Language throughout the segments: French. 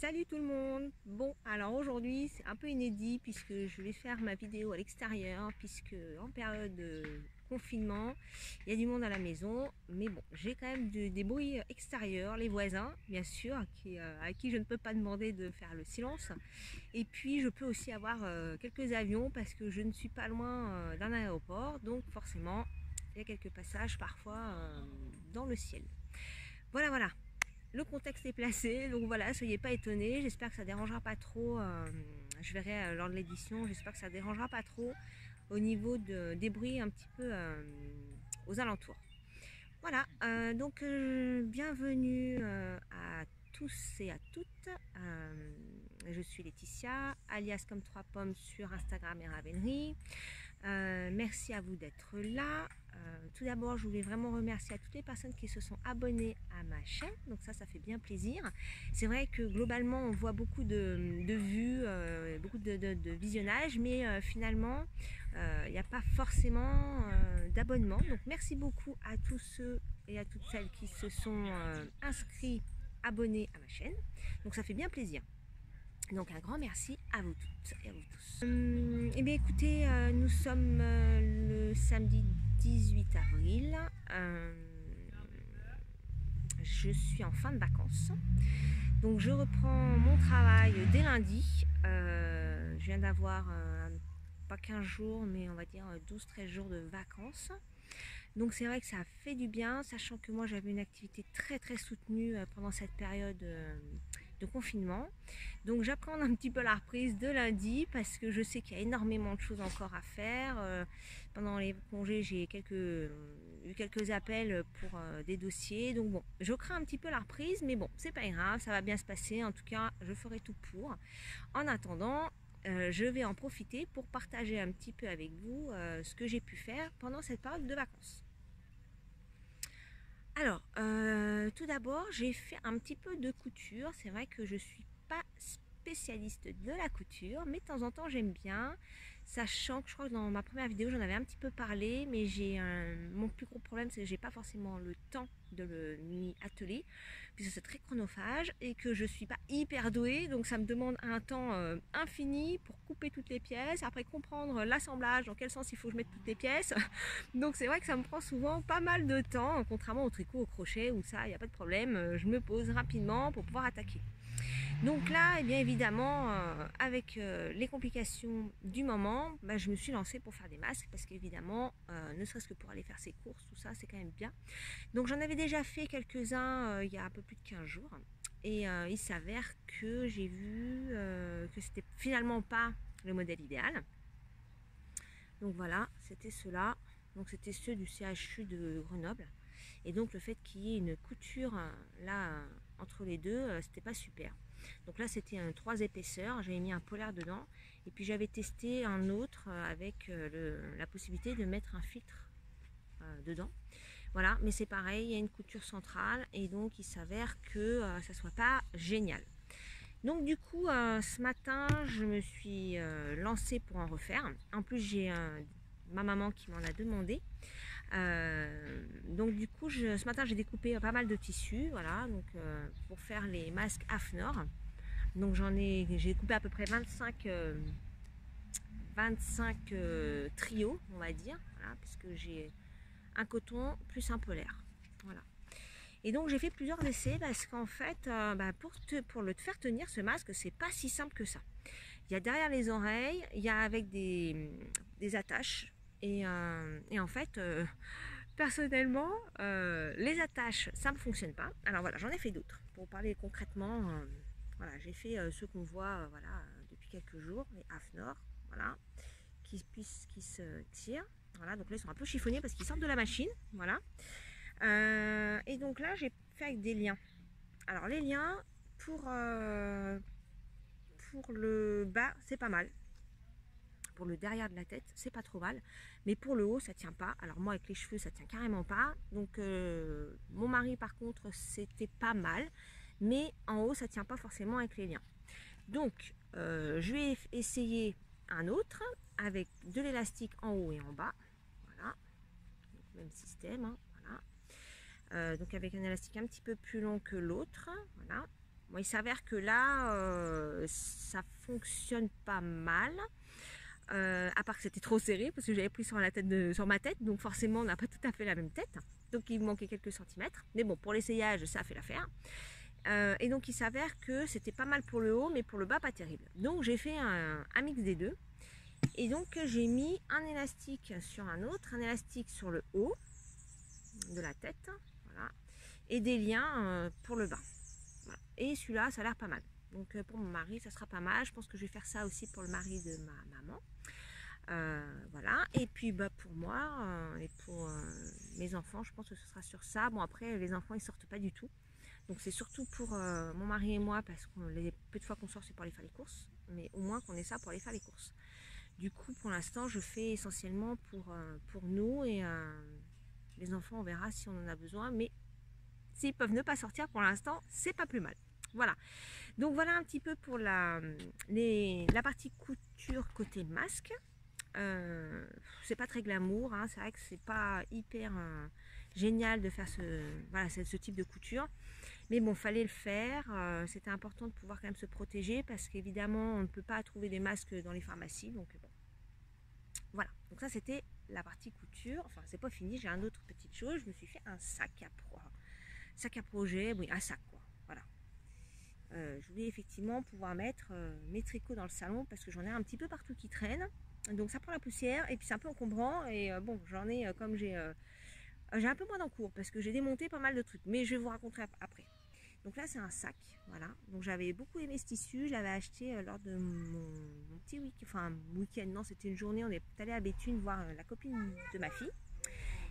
Salut tout le monde. Bon, alors aujourd'hui c'est un peu inédit puisque je vais faire ma vidéo à l'extérieur puisque en période de confinement il y a du monde à la maison, mais bon, j'ai quand même des bruits extérieurs, les voisins bien sûr à qui je ne peux pas demander de faire le silence, et puis je peux aussi avoir quelques avions parce que je ne suis pas loin d'un aéroport, donc forcément il y a quelques passages parfois dans le ciel. Voilà. Le contexte est placé, donc voilà, soyez pas étonnés, j'espère que ça dérangera pas trop, je verrai lors de l'édition, j'espère que ça dérangera pas trop au niveau des bruits un petit peu aux alentours. Voilà, donc bienvenue à tous et à toutes. Je suis Laetitia, alias comme 3 pommes sur Instagram et Ravelry. Merci à vous d'être là. Tout d'abord, je voulais vraiment remercier à toutes les personnes qui se sont abonnées à ma chaîne. Donc ça fait bien plaisir. C'est vrai que globalement, on voit beaucoup de vues, beaucoup de visionnages, mais finalement, il n'y a pas forcément d'abonnement. Donc merci beaucoup à tous ceux et à toutes celles qui se sont inscrits, abonnés à ma chaîne. Donc ça fait bien plaisir. Donc un grand merci à vous toutes et à vous tous. Eh bien écoutez, nous sommes le samedi 18 avril. Je suis en fin de vacances. Donc je reprends mon travail dès lundi. Je viens d'avoir pas 15 jours, mais on va dire 12-13 jours de vacances. Donc c'est vrai que ça fait du bien, sachant que moi j'avais une activité très soutenue pendant cette période de confinement. Donc j'appréhende un petit peu la reprise de lundi parce que je sais qu'il y a énormément de choses encore à faire. Pendant les congés, j'ai eu quelques appels pour des dossiers. Donc bon, je crains un petit peu la reprise, mais bon, c'est pas grave, ça va bien se passer. En tout cas, je ferai tout pour. En attendant, je vais en profiter pour partager un petit peu avec vous ce que j'ai pu faire pendant cette période de vacances. Alors, tout d'abord, j'ai fait un petit peu de couture. C'est vrai que je suis pas spécialiste de la couture, mais de temps en temps j'aime bien, sachant que je crois que dans ma première vidéo j'en avais un petit peu parlé, mais mon plus gros problème c'est que j'ai pas forcément le temps de m'y atteler, puisque c'est très chronophage et que je suis pas hyper douée, donc ça me demande un temps infini pour couper toutes les pièces, après comprendre l'assemblage, dans quel sens il faut que je mette toutes les pièces. Donc c'est vrai que ça me prend souvent pas mal de temps, contrairement au tricot, au crochet, où ça il n'y a pas de problème, je me pose rapidement pour pouvoir attaquer. Donc là, eh bien évidemment, avec les complications du moment, je me suis lancée pour faire des masques parce qu'évidemment, ne serait-ce que pour aller faire ses courses, tout ça, c'est quand même bien. Donc j'en avais déjà fait quelques-uns il y a un peu plus de 15 jours. Et il s'avère que j'ai vu que c'était finalement pas le modèle idéal. Donc voilà, c'était ceux-là. Donc c'était ceux du CHU de Grenoble. Et donc le fait qu'il y ait une couture là entre les deux, c'était pas super. Donc là c'était un 3 épaisseurs, j'avais mis un polaire dedans, et puis j'avais testé un autre avec la possibilité de mettre un filtre dedans. Voilà, mais c'est pareil, il y a une couture centrale et donc il s'avère que ça soit pas génial. Donc du coup ce matin je me suis lancée pour en refaire. En plus j'ai ma maman qui m'en a demandé. Donc du coup ce matin j'ai découpé pas mal de tissus, voilà, donc pour faire les masques AFNOR. Donc j'ai découpé à peu près 25 trios, on va dire, voilà, parce que j'ai un coton plus un polaire, voilà. Et donc j'ai fait plusieurs essais parce qu'en fait pour le faire tenir ce masque, c'est pas si simple que ça. Il y a derrière les oreilles, il y a avec des attaches, et en fait personnellement les attaches ça ne fonctionne pas. Alors voilà, j'en ai fait d'autres pour parler concrètement. Voilà, j'ai fait ceux qu'on voit voilà, depuis quelques jours, les AFNOR, voilà, qui se tirent. Voilà, donc là ils sont un peu chiffonnés parce qu'ils sortent de la machine, voilà. Et donc là j'ai fait avec des liens. Alors les liens pour le bas c'est pas mal, pour le derrière de la tête c'est pas trop mal, mais pour le haut ça tient pas. Alors moi avec les cheveux ça tient carrément pas, donc mon mari par contre c'était pas mal, mais en haut ça tient pas forcément avec les liens. Donc je vais essayer un autre avec de l'élastique en haut et en bas, voilà, donc, même système, hein, voilà. Donc avec un élastique un petit peu plus long que l'autre, voilà. Bon, il s'avère que là, ça fonctionne pas mal. À part que c'était trop serré parce que j'avais pris sur ma tête, donc forcément on n'a pas tout à fait la même tête, donc il me manquait quelques centimètres, mais bon, pour l'essayage ça a fait l'affaire. Et donc il s'avère que c'était pas mal pour le haut, mais pour le bas pas terrible, donc j'ai fait un mix des deux, et donc j'ai mis un élastique sur un autre, un élastique sur le haut de la tête, voilà, et des liens pour le bas, voilà. Et celui-là ça a l'air pas mal, donc pour mon mari ça sera pas mal. Je pense que je vais faire ça aussi pour le mari de ma maman. Voilà, et puis pour moi et pour mes enfants, je pense que ce sera sur ça. Bon, après les enfants ils sortent pas du tout, donc c'est surtout pour mon mari et moi, parce que les peu de fois qu'on sort c'est pour aller faire les courses, mais au moins qu'on ait ça pour aller faire les courses. Du coup pour l'instant je fais essentiellement pour nous, et les enfants on verra si on en a besoin, mais s'ils peuvent ne pas sortir pour l'instant c'est pas plus mal. Voilà, donc voilà un petit peu pour la partie couture côté masque. C'est pas très glamour, hein. C'est vrai que c'est pas hyper génial de faire ce type de couture, mais bon, fallait le faire. C'était important de pouvoir quand même se protéger, parce qu'évidemment on ne peut pas trouver des masques dans les pharmacies, donc bon, voilà. Donc ça c'était la partie couture. Enfin c'est pas fini, j'ai un autre petite chose. Je me suis fait un sac à projet, oui, un sac quoi, voilà. Je voulais effectivement pouvoir mettre mes tricots dans le salon, parce que j'en ai un petit peu partout qui traînent. Donc ça prend la poussière, et puis c'est un peu encombrant, et bon, j'en ai comme j'ai un peu moins d'encours parce que j'ai démonté pas mal de trucs, mais je vais vous raconter après. Donc là c'est un sac, voilà. Donc j'avais beaucoup aimé ce tissu, je l'avais acheté lors de mon petit week-end, non, c'était une journée, on est allé à Béthune voir la copine de ma fille,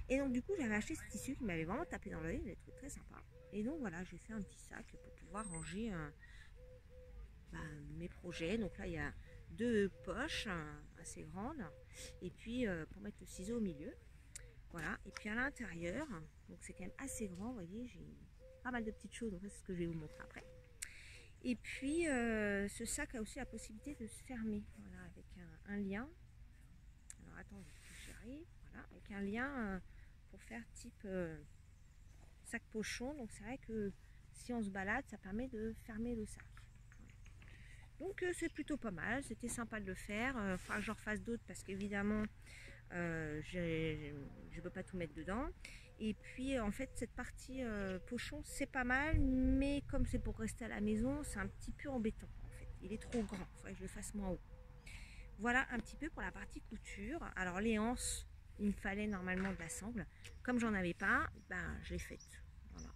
et donc du coup j'avais acheté ce tissu qui m'avait vraiment tapé dans l'œil, j'ai trouvé très sympa, et donc voilà, j'ai fait un petit sac pour pouvoir ranger mes projets. Donc là il y a deux poches assez grandes, et puis pour mettre le ciseau au milieu, voilà. Et puis à l'intérieur, donc c'est quand même assez grand, vous voyez, j'ai pas mal de petites choses, donc c'est ce que je vais vous montrer après. Et puis ce sac a aussi la possibilité de se fermer, voilà, avec un lien. Alors attendez, j'y arrive, voilà, avec un lien pour faire type sac pochon. Donc c'est vrai que si on se balade, ça permet de fermer le sac. Donc c'est plutôt pas mal, c'était sympa de le faire. Il faudra que j'en refasse d'autres, parce qu'évidemment je ne peux pas tout mettre dedans. Et puis en fait cette partie pochon c'est pas mal, mais comme c'est pour rester à la maison, c'est un petit peu embêtant en fait. Il est trop grand, il faudrait que je le fasse moins haut. Voilà un petit peu pour la partie couture. Alors les anses, il me fallait normalement de la sangle. Comme j'en avais pas, je l'ai faite. Voilà,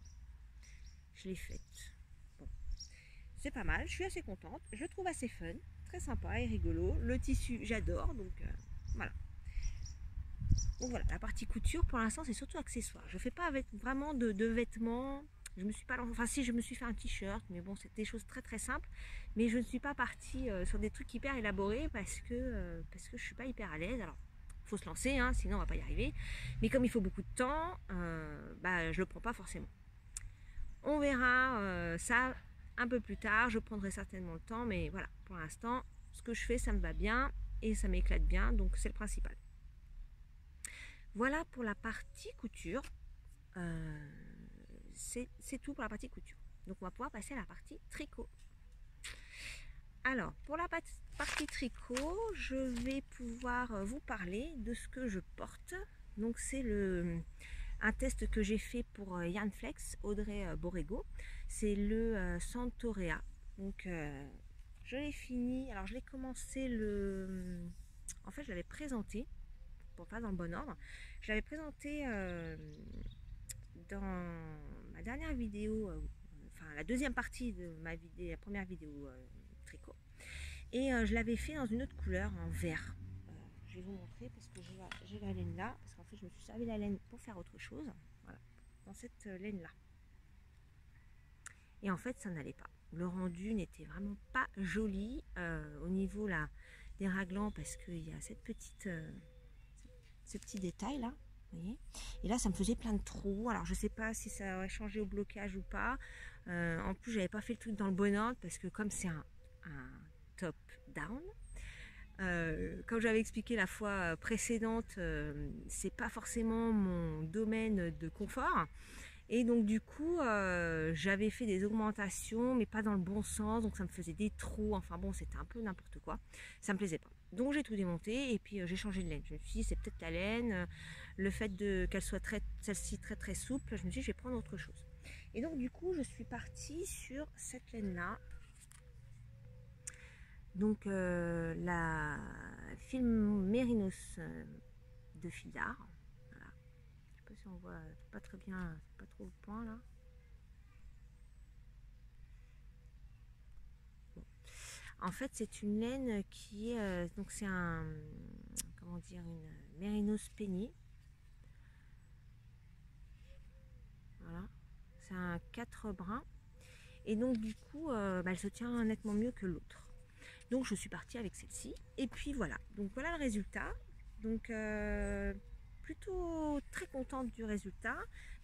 je l'ai faite. Bon, c'est pas mal, je suis assez contente, je le trouve assez fun, très sympa et rigolo. Le tissu j'adore, donc voilà. Donc voilà, la partie couture pour l'instant c'est surtout accessoire. Je fais pas avec vraiment de vêtements. Je me suis pas, enfin si, je me suis fait un t-shirt, mais bon, c'est des choses très très simples. Mais je ne suis pas partie sur des trucs hyper élaborés, parce que je suis pas hyper à l'aise. Alors faut se lancer, hein, sinon on va pas y arriver. Mais comme il faut beaucoup de temps, je le prends pas forcément. On verra ça un peu plus tard. Je prendrai certainement le temps, mais voilà, pour l'instant ce que je fais ça me va bien et ça m'éclate bien, donc c'est le principal. Voilà pour la partie couture. C'est tout pour la partie couture. Donc on va pouvoir passer à la partie tricot. Alors pour la partie tricot, je vais pouvoir vous parler de ce que je porte. Donc c'est un test que j'ai fait pour Yarnflex, Audrey Borrego. C'est le Santorea. Donc je l'ai fini. Alors je l'ai commencé en fait je l'avais présenté, pour pas dans le bon ordre. Je l'avais présenté dans ma dernière vidéo, enfin la deuxième partie de la première vidéo tricot, et je l'avais fait dans une autre couleur, en vert. Je vais vous montrer, parce que j'ai la laine là, parce qu'en fait je me suis servi la laine pour faire autre chose, voilà, dans cette laine là, et en fait ça n'allait pas. Le rendu n'était vraiment pas joli au niveau là des raglans, parce qu'il y a ce petit détail là, vous voyez, et là ça me faisait plein de trous. Alors je sais pas si ça aurait changé au blocage ou pas. En plus j'avais pas fait le truc dans le bon ordre, parce que comme c'est un top down, comme j'avais expliqué la fois précédente, c'est pas forcément mon domaine de confort, Et donc du coup, j'avais fait des augmentations, mais pas dans le bon sens, donc ça me faisait des trous. Enfin bon, c'était un peu n'importe quoi. Ça me plaisait pas. Donc j'ai tout démonté et puis j'ai changé de laine. Je me suis dit c'est peut-être la laine, le fait qu'elle soit celle-ci très très souple. Je me suis dit je vais prendre autre chose. Et donc du coup, je suis partie sur cette laine-là. Donc la film Mérinos de fil d'art. Voilà. Je sais pas si on voit pas très bien, pas trop au point là. En fait, c'est une laine qui est donc c'est un comment dire une mérinos peignée. Voilà, c'est un 4 brins et donc du coup, elle se tient nettement mieux que l'autre. Donc je suis partie avec celle-ci et puis voilà. Donc voilà le résultat. Donc plutôt très contente du résultat.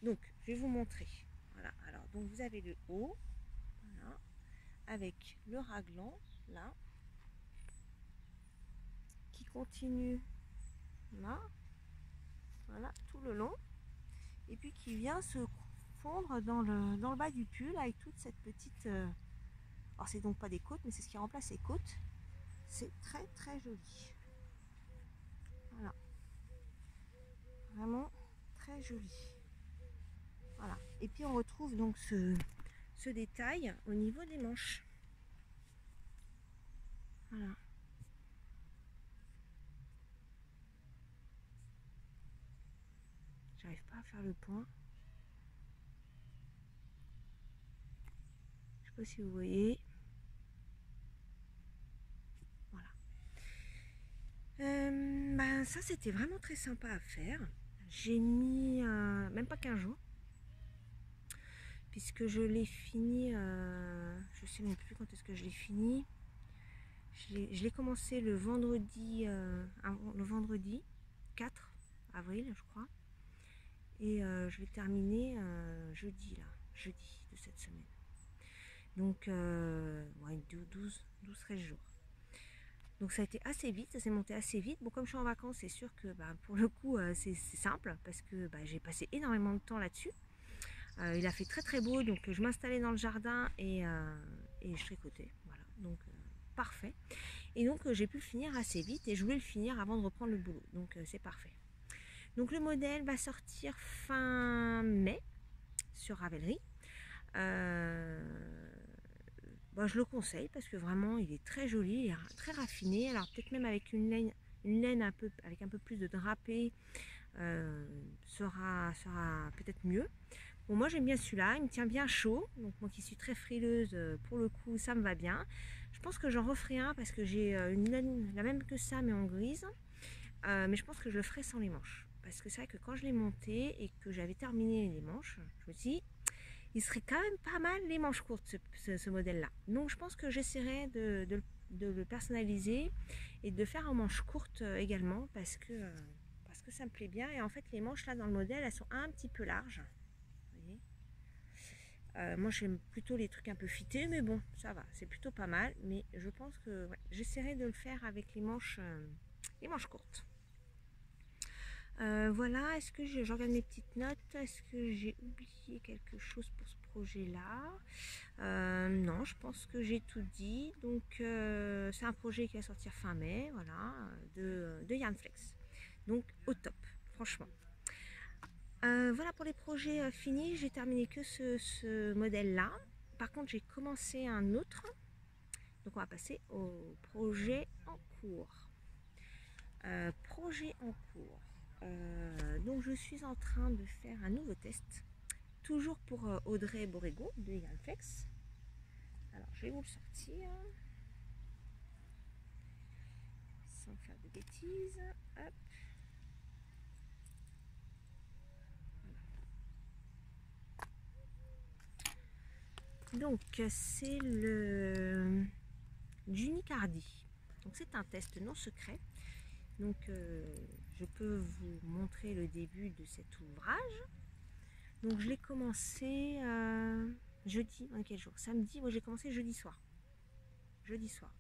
Donc je vais vous montrer. Voilà. Alors donc vous avez le haut, voilà, avec le raglan là qui continue là, voilà, tout le long, et puis qui vient se fondre dans le bas du pull avec toute cette petite... alors c'est donc pas des côtes, mais c'est ce qui remplace les côtes. C'est très très joli. Voilà. Vraiment très joli. Voilà. Et puis on retrouve donc ce détail au niveau des manches. Voilà. J'arrive pas à faire le point. Je sais pas si vous voyez. Voilà. Ben, ça c'était vraiment très sympa à faire. J'ai mis même pas 15 jours. Puisque je l'ai fini, je sais même plus quand est-ce que je l'ai fini. Je l'ai commencé le vendredi 4 avril, je crois. Et je l'ai terminé jeudi de cette semaine. Donc, ouais, 12-13 jours. Donc ça a été assez vite, ça s'est monté assez vite. Bon, comme je suis en vacances, c'est sûr que pour le coup, c'est simple parce que j'ai passé énormément de temps là-dessus. Il a fait très très beau, donc je m'installais dans le jardin et je tricotais. Voilà, donc parfait. Et donc j'ai pu le finir assez vite et je voulais le finir avant de reprendre le boulot. Donc c'est parfait. Donc le modèle va sortir fin mai sur Ravelry. Je le conseille parce que vraiment il est très joli, il est très raffiné. Alors peut-être même avec une laine avec un peu plus de drapé sera peut-être mieux. Bon, moi j'aime bien celui-là, il me tient bien chaud, donc moi qui suis très frileuse, pour le coup ça me va bien. Je pense que j'en referai un parce que j'ai une laine la même que ça mais en grise, mais je pense que je le ferai sans les manches. Parce que c'est vrai que quand je l'ai monté et que j'avais terminé les manches, je me suis dit, il serait quand même pas mal les manches courtes ce modèle-là. Donc je pense que j'essaierai de le personnaliser et de faire en manches courtes également parce que ça me plaît bien. Et en fait les manches là dans le modèle elles sont un petit peu larges. Moi j'aime plutôt les trucs un peu fités, mais bon ça va, c'est plutôt pas mal. Mais je pense que ouais, j'essaierai de le faire avec les manches courtes. Voilà, est-ce que je regarde mes petites notes, est-ce que j'ai oublié quelque chose pour ce projet là? Non, je pense que j'ai tout dit. Donc c'est un projet qui va sortir fin mai, voilà, de Yarnflex, donc au top, franchement. Voilà pour les projets finis, j'ai terminé que ce modèle là. Par contre j'ai commencé un autre, donc on va passer au projet en cours. Projet en cours, donc je suis en train de faire un nouveau test, toujours pour Audrey Borrego de Yarnflex. Alors je vais vous le sortir sans faire de bêtises. Hop. Donc c'est le Junicardi. Donc c'est un test non secret. Donc je peux vous montrer le début de cet ouvrage. Donc je l'ai commencé quel jour? Samedi. Moi j'ai commencé jeudi soir. Jeudi soir.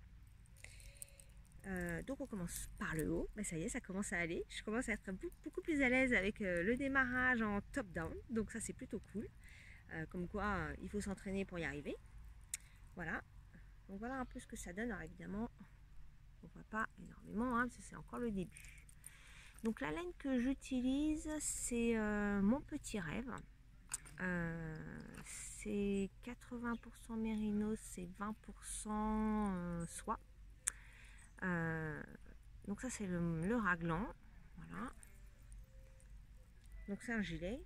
Donc on commence par le haut, ça y est, ça commence à aller. Je commence à être beaucoup plus à l'aise avec le démarrage en top-down, donc ça c'est plutôt cool. Comme quoi, il faut s'entraîner pour y arriver. Voilà, donc voilà un peu ce que ça donne. Alors évidemment, on voit pas énormément, parce que c'est encore le début. Donc la laine que j'utilise, c'est mon petit rêve. C'est 80% mérinos, c'est 20% soie. Donc ça c'est le raglan, voilà. Donc c'est un gilet.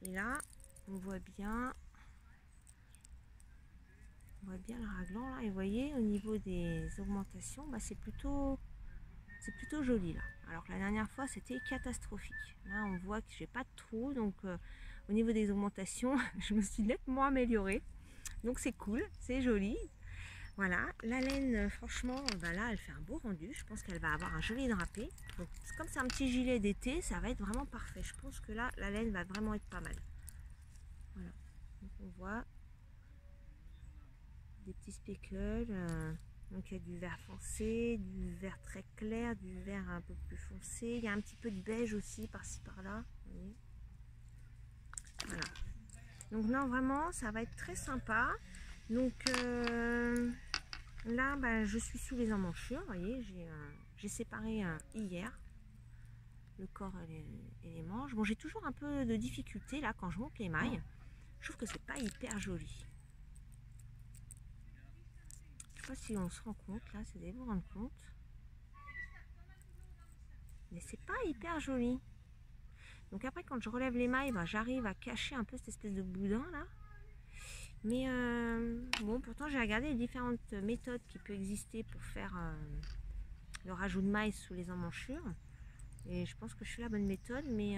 Et là, on voit bien le raglan là. Et vous voyez au niveau des augmentations, c'est plutôt joli là. Alors que la dernière fois c'était catastrophique. Là on voit que j'ai pas de trou, donc au niveau des augmentations, je me suis nettement améliorée. Donc c'est cool, c'est joli. Voilà, la laine, franchement, là, elle fait un beau rendu. Je pense qu'elle va avoir un joli drapé. Donc, comme c'est un petit gilet d'été, ça va être vraiment parfait. Je pense que là, la laine va vraiment être pas mal. Voilà, donc on voit des petits speckles. Donc, il y a du vert foncé, du vert très clair, du vert un peu plus foncé. Il y a un petit peu de beige aussi, par-ci, par-là. Voilà. Donc, non, vraiment, ça va être très sympa. Donc, là, je suis sous les emmanchures, vous voyez, j'ai séparé hier le corps et les manches. Bon, j'ai toujours un peu de difficulté là quand je monte les mailles. Je trouve que c'est pas hyper joli. Je sais pas si on se rend compte là, c'est de vous rendre compte. Mais c'est pas hyper joli. Donc après, quand je relève les mailles, j'arrive à cacher un peu cette espèce de boudin là. Mais bon, pourtant j'ai regardé les différentes méthodes qui peuvent exister pour faire le rajout de mailles sous les emmanchures. Et je pense que je suis la bonne méthode, mais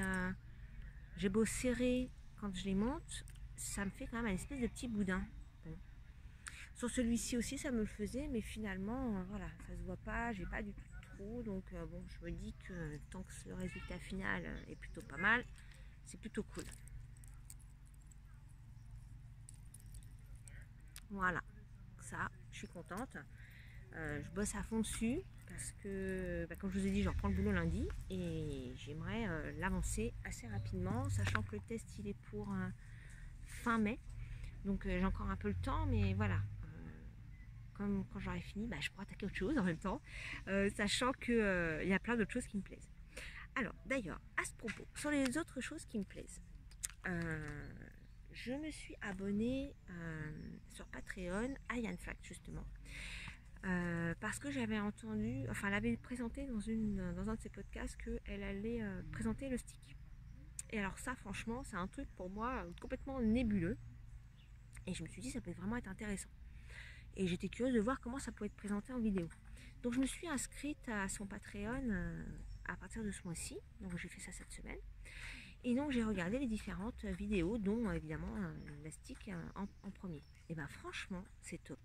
j'ai beau serrer quand je les monte, ça me fait quand même un espèce de petit boudin. Bon. Sur celui-ci aussi, ça me le faisait, mais finalement, voilà, ça se voit pas, j'ai pas du tout de trou. Donc bon, je me dis que tant que le résultat final est plutôt pas mal, c'est plutôt cool. Voilà, ça, je suis contente. Je bosse à fond dessus parce que, comme je vous ai dit, je reprends le boulot lundi et j'aimerais l'avancer assez rapidement, sachant que le test il est pour fin mai. Donc j'ai encore un peu le temps, mais voilà. Comme quand j'aurai fini, je pourrai attaquer autre chose en même temps, sachant qu'il y a plein d'autres choses qui me plaisent. Alors d'ailleurs, à ce propos, sur les autres choses qui me plaisent, je me suis abonnée sur Patreon à Yann Flack justement. Parce que j'avais entendu, enfin elle avait présenté dans un de ses podcasts qu'elle allait présenter le stick. Et alors ça franchement c'est un truc pour moi complètement nébuleux. Et je me suis dit ça peut vraiment être intéressant. Et j'étais curieuse de voir comment ça pouvait être présenté en vidéo. Donc je me suis inscrite à son Patreon à partir de ce mois-ci. Donc j'ai fait ça cette semaine. Et donc j'ai regardé les différentes vidéos, dont évidemment la stick en premier. Et franchement c'est top.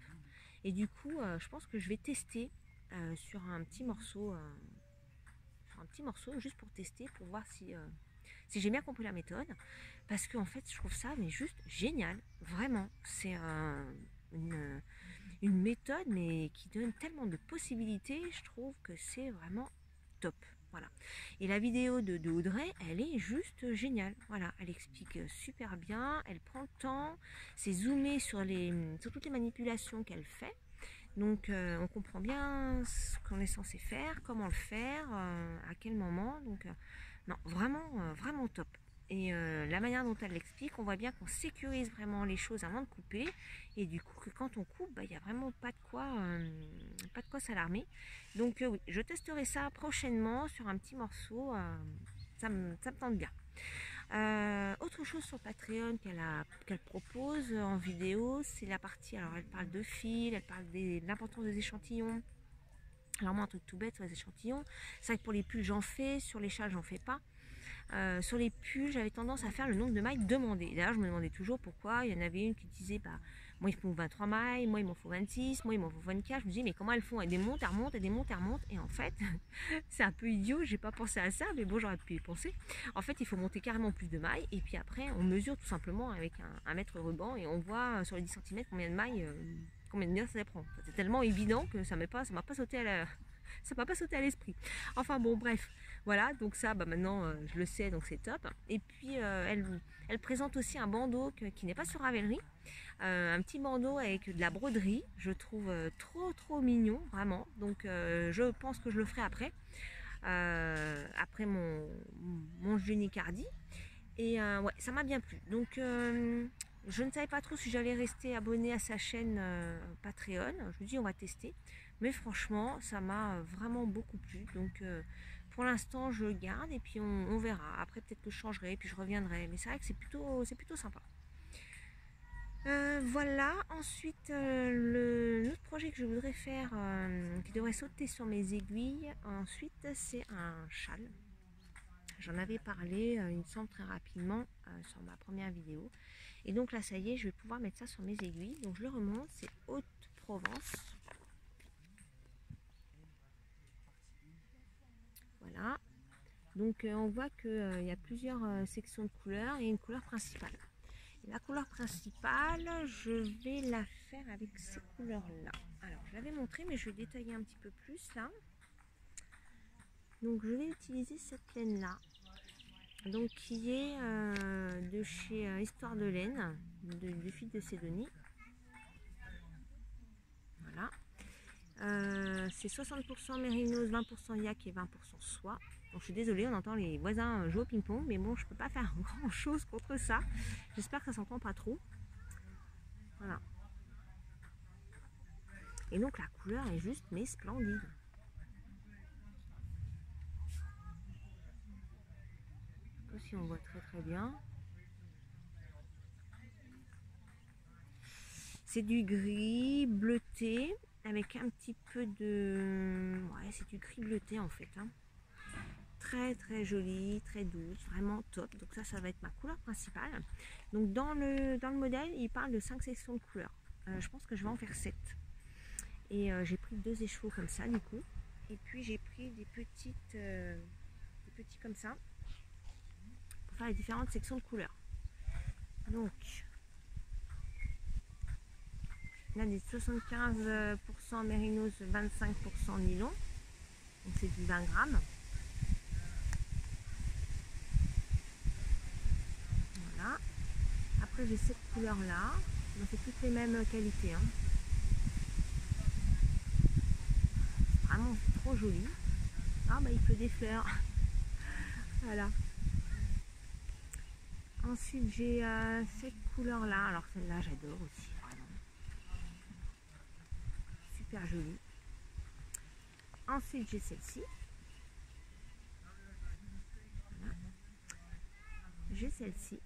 Et du coup je pense que je vais tester sur un petit morceau juste pour tester, pour voir si j'ai bien compris la méthode, parce qu'en fait je trouve ça mais juste génial, vraiment. C'est une méthode mais qui donne tellement de possibilités, je trouve que c'est vraiment top. Voilà. Et la vidéo de Audrey, elle est juste géniale. Voilà, elle explique super bien, elle prend le temps, c'est zoomé sur toutes les manipulations qu'elle fait. Donc on comprend bien ce qu'on est censé faire, comment le faire, à quel moment. Donc non, vraiment top. Et la manière dont elle l'explique, on voit bien qu'on sécurise vraiment les choses avant de couper. Et du coup, que quand on coupe, il n'y a vraiment pas de quoi s'alarmer. Donc oui, je testerai ça prochainement sur un petit morceau. Ça me tente bien. Autre chose sur Patreon qu'elle propose en vidéo, c'est la partie, alors elle parle de fil, elle parle de l'importance des échantillons. Alors moi un truc tout bête sur les échantillons, c'est vrai que pour les pulls j'en fais, sur les châles j'en fais pas. Sur les pulls j'avais tendance à faire le nombre de mailles demandées. D'ailleurs je me demandais toujours pourquoi, il y en avait une qui disait moi il me faut 23 mailles, moi il m'en faut 26, moi il m'en faut 24. Je me dis mais comment elles font? Elles démontent, elles remontent, elles démontent, elles remontent. Et en fait c'est un peu idiot, j'ai pas pensé à ça, mais bon j'aurais pu y penser. En fait il faut monter carrément plus de mailles et puis après on mesure tout simplement avec un mètre ruban et on voit sur les 10 cm combien de mailles combien de mètres ça prend. C'est tellement évident que ça m'a pas sauté ça m'a pas sauté à l'esprit. Enfin bon, bref, voilà, donc ça, maintenant je le sais, donc c'est top. Et puis elle présente aussi un bandeau qui n'est pas sur Ravelry, un petit bandeau avec de la broderie, je trouve trop mignon, vraiment. Donc je pense que je le ferai après mon Junicardi. Et ouais, ça m'a bien plu. Donc je ne savais pas trop si j'allais rester abonnée à sa chaîne Patreon. Je me dis on va tester. Mais franchement, ça m'a vraiment beaucoup plu. Donc pour l'instant, je garde et puis on verra. Après, peut-être que je changerai et puis je reviendrai. Mais c'est vrai que c'est plutôt sympa. Voilà, ensuite l'autre projet que je voudrais faire, qui devrait sauter sur mes aiguilles, ensuite c'est un châle. J'en avais parlé, il me semble très rapidement, sur ma première vidéo. Et donc là ça y est, je vais pouvoir mettre ça sur mes aiguilles. Donc je le remonte, c'est Haute-Provence. Voilà. Donc on voit qu'il y a plusieurs sections de couleurs et une couleur principale. La couleur principale, je vais la faire avec ces couleurs-là. Alors, je l'avais montré, mais je vais détailler un petit peu plus là. Donc, je vais utiliser cette laine-là, donc qui est de chez Histoire de laine, du fil de Sédonie. Voilà. C'est 60% mérinos, 20% yak et 20% soie. Donc, je suis désolée, on entend les voisins jouer au ping-pong, mais bon, je peux pas faire grand chose contre ça. J'espère que ça s'entend pas trop. Voilà. Et donc la couleur est juste mais splendide. Je sais pas si on voit très bien. C'est du gris bleuté avec un petit peu de... Ouais, c'est du gris bleuté en fait. Hein. Très joli, très douce, vraiment top. Donc ça va être ma couleur principale. Donc dans le modèle, il parle de 5 sections de couleurs. Je pense que je vais en faire 7. Et j'ai pris 2 écheveaux comme ça du coup. Et puis j'ai pris des petits comme ça pour faire les différentes sections de couleurs. Donc là des 75% mérinos, 25% nylon. Donc c'est du 20 grammes. Voilà. Après j'ai cette couleur là. Donc c'est toutes les mêmes qualités. Hein. Vraiment trop joli. Ah bah il pleut des fleurs. Voilà. Ensuite j'ai cette couleur là. Alors celle-là j'adore aussi. Vraiment. Super jolie. Ensuite j'ai celle-ci. Voilà. J'ai celle-ci.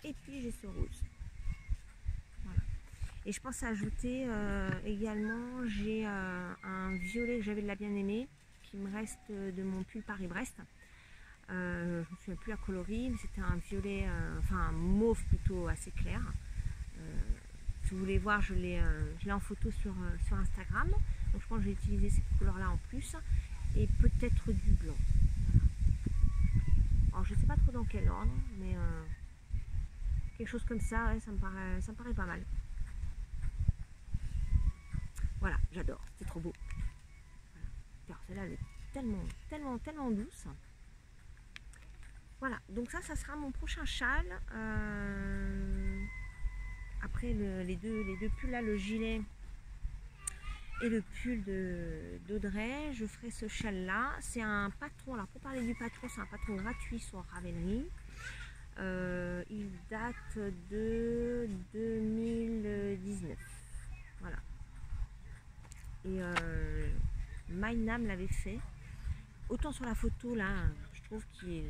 Et puis j'ai ce rose. Voilà. Et je pense ajouter également, j'ai un violet que j'avais de la bien-aimée qui me reste de mon pull Paris-Brest. Je ne me souviens plus la coloris, mais c'était un violet, enfin un mauve plutôt assez clair. Si vous voulez voir, je l'ai en photo sur Instagram. Donc je pense que je vais utiliser cette couleur là en plus. Et peut-être du blanc. Voilà. Alors je ne sais pas trop dans quel ordre, mais quelque chose comme ça, ouais, ça me paraît pas mal. Voilà, j'adore, c'est trop beau. Voilà. Celle-là, elle est tellement douce. Voilà, donc ça sera mon prochain châle. Après les deux pulls là, le gilet et le pull d'Audrey, je ferai ce châle là. C'est un patron, alors pour parler du patron, c'est un patron gratuit sur Ravelry. Il date de 2019. Voilà. Et Mynam l'avait fait. Autant sur la photo là, je trouve qu'il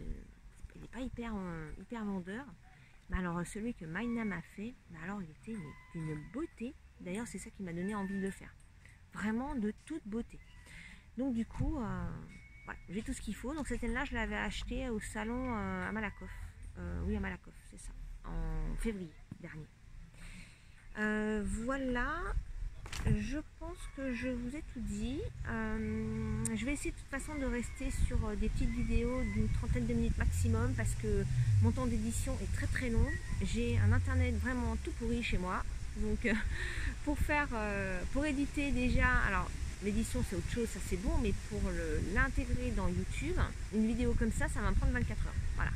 n'est pas hyper vendeur. Mais alors celui que Mynam a fait, alors il était d'une beauté. D'ailleurs c'est ça qui m'a donné envie de le faire. Vraiment de toute beauté. Donc du coup, voilà, j'ai tout ce qu'il faut. Donc cette laine là, je l'avais acheté au salon à Malakoff. Oui, à Malakoff, c'est ça, en février dernier. Voilà, je pense pense que je vous ai tout dit. Je vais essayer de toute façon de rester sur des petites vidéos d'une trentaine de minutes maximum parce que mon temps d'édition est très très long. J'ai un internet vraiment tout pourri chez moi. Donc pour éditer déjà, alors l'édition c'est autre chose, ça c'est bon, mais pour l'intégrer dans YouTube, une vidéo comme ça va me prendre 24 heures. Voilà.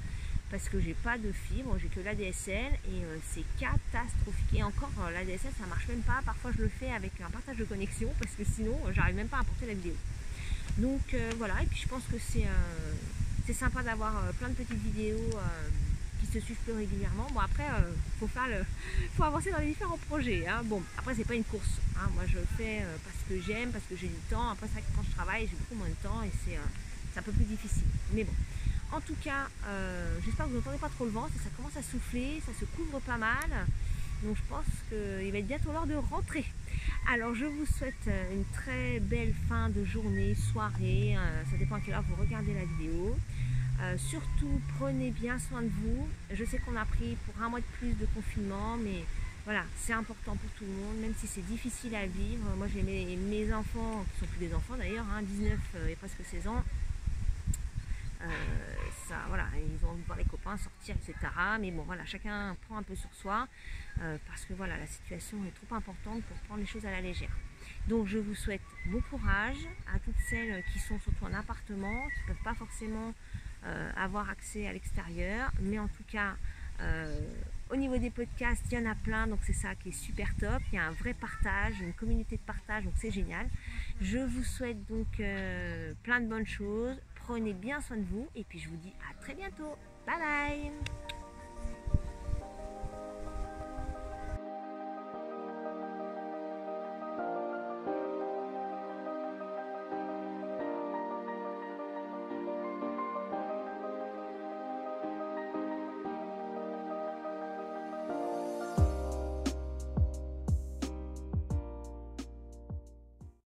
Parce que j'ai pas de fibre, j'ai que l'ADSL et c'est catastrophique. Et encore, l'ADSL ça marche même pas. Parfois je le fais avec un partage de connexion parce que sinon j'arrive même pas à importer la vidéo. Donc voilà, et puis je pense que c'est sympa d'avoir plein de petites vidéos qui se suivent plus régulièrement. Bon après, faut avancer dans les différents projets. Hein. Bon, après c'est pas une course. Hein. Moi je le fais parce que j'aime, parce que j'ai du temps. Après c'est vrai que quand je travaille, j'ai beaucoup moins de temps et c'est un peu plus difficile. Mais bon. En tout cas, j'espère que vous n'entendez pas trop le vent, ça commence à souffler, ça se couvre pas mal. Donc je pense qu'il va être bientôt l'heure de rentrer. Alors je vous souhaite une très belle fin de journée, soirée, ça dépend à quelle heure vous regardez la vidéo. Surtout prenez bien soin de vous. Je sais qu'on a pris pour un mois de plus de confinement, mais voilà, c'est important pour tout le monde, même si c'est difficile à vivre. Moi j'ai mes enfants, qui sont plus des enfants d'ailleurs, hein, 19 et presque 16 ans. Voilà, ils ont envie de voir les copains sortir, etc. Mais bon, voilà, chacun prend un peu sur soi parce que voilà, la situation est trop importante pour prendre les choses à la légère. Donc, je vous souhaite bon courage à toutes celles qui sont surtout en appartement, qui ne peuvent pas forcément avoir accès à l'extérieur. Mais en tout cas, au niveau des podcasts, il y en a plein, donc c'est ça qui est super top. Il y a un vrai partage, une communauté de partage, donc c'est génial. Je vous souhaite donc plein de bonnes choses. Prenez bien soin de vous et puis je vous dis à très bientôt. Bye bye.